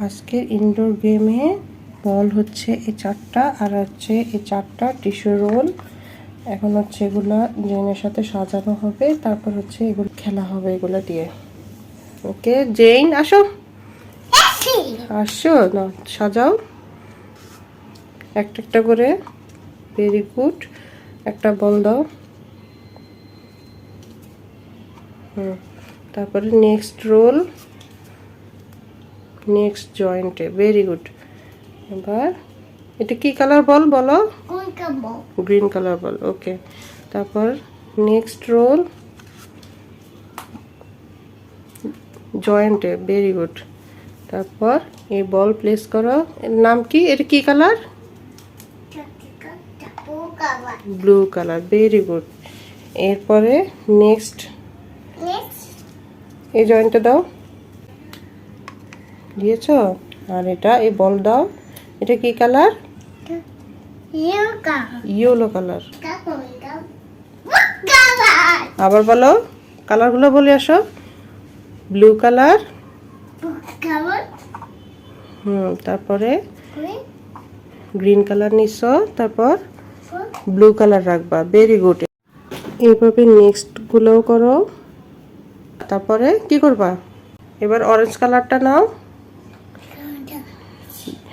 আজকের ইনডোর গেমে বল হচ্ছে এই 4টা আর হচ্ছে এই 4টা টিস্যু রোল। এখন হচ্ছে এগুলা জেনের সাথে সাজানো হবে, তারপর হচ্ছে এগুলো খেলা হবে এগুলা দিয়ে। ওকে জেন আসো, আসো না, সাজাও একটা একটা করে। ভেরি গুড, একটা বল দাও। তারপরে নেক্সট রোল, নেক্সট জয়েন্টে। Very good. এবার এটা কি কালার বল বলো? গ্রিন কালার বল। ওকে, তারপর নেক্সট রোল জয়েন্টে। Very good. তারপর এই বল প্লেস করো। এর নাম কি? এটা কি colour? Blue colour. Very good. এরপরে নেক্সট এই জয়েন্টে দাও, দিয়েছ। আর এটা এই বল দাও। এটা কি কালার? Yellow colour. আবার বলো, কালারগুলো বলে আসো। ব্লু কালার, তারপরে গ্রিন কালার নিচ্ছ, তারপর ব্লু কালার রাখবা। Very good. এইভাবে নেক্সট গুলোও করো। তারপরে কি করবা? এবার অরেঞ্জ কালারটা নাও।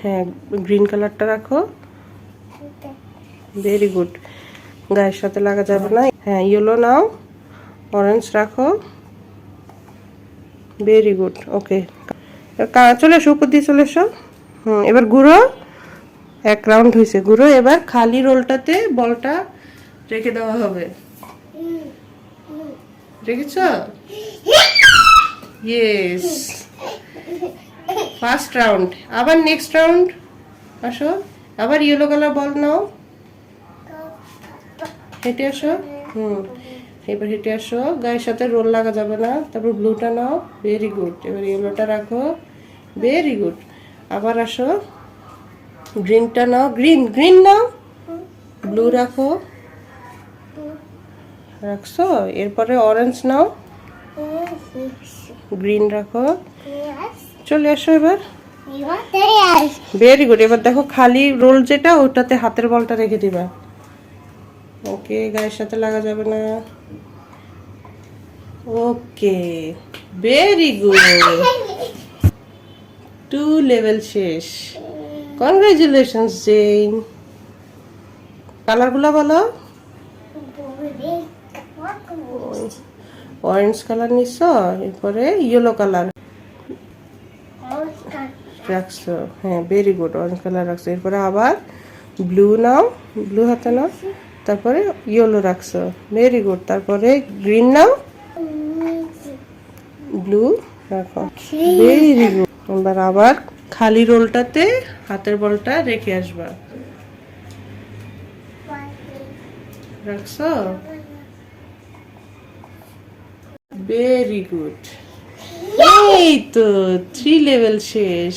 হ্যাঁ, গ্রিন কালারটা রাখো। Very good. গায়ের সাথে লাগা যাবে না। হ্যাঁ, ইয়েলো নাও, অরেঞ্জ রাখো। Very good. ওকে, চলে এসো, উপর দিয়ে চলে এসো। এবার ঘুরো। এক রাউন্ড হয়েছে, ঘুরো। এবার খালি রোলটাতে বলটা রেখে দেওয়া হবে। রেখেছ? Yes, first round. আবার নেক্সট রাউন্ড আসো। আবার ইয়েলো কালার বল নাও, হেঁটে আসো। এবার হেঁটে আসো, গায়ের সাথে রোল লাগা যাবে না। তারপর ব্লুটা নাও। Very good. এবার ইয়েলোটা রাখো। Very good. আবার আসো, গ্রিনটা নাও। গ্রিন নাও, ব্লু রাখো। রাখছো। এরপরে অরেঞ্জ নাও, গ্রিন রাখো। চলে আসো এবার। Very good. এবার দেখো খালি রোল যেটা, ওটাতে হাতের বলটা রেখে দিবা। ওকে, গায়ের সাথে লাগা যাবে না। Okay, very good. 2 লেভেল শেষ। Congratulations Jen. কালারগুলো বলো। অরেঞ্জ কালার নিচ্ছ, এরপরে ইয়েলো কালার রাখছো। হ্যাঁ, ভেরি গুড। অরেঞ্জ কালার রাখছো। এরপরে আবার ব্লু নাও, ব্লু হাতে নাও। তারপরে ইয়েলো রাখছো। Very good. তারপরে গ্রিন নাও, ব্লু রাখো। Very good. এবার আবার খালি রোলটাতে হাতের বলটা রেখে আসবা। রাখছো। Very good. এই তো 3 লেভেল শেষ।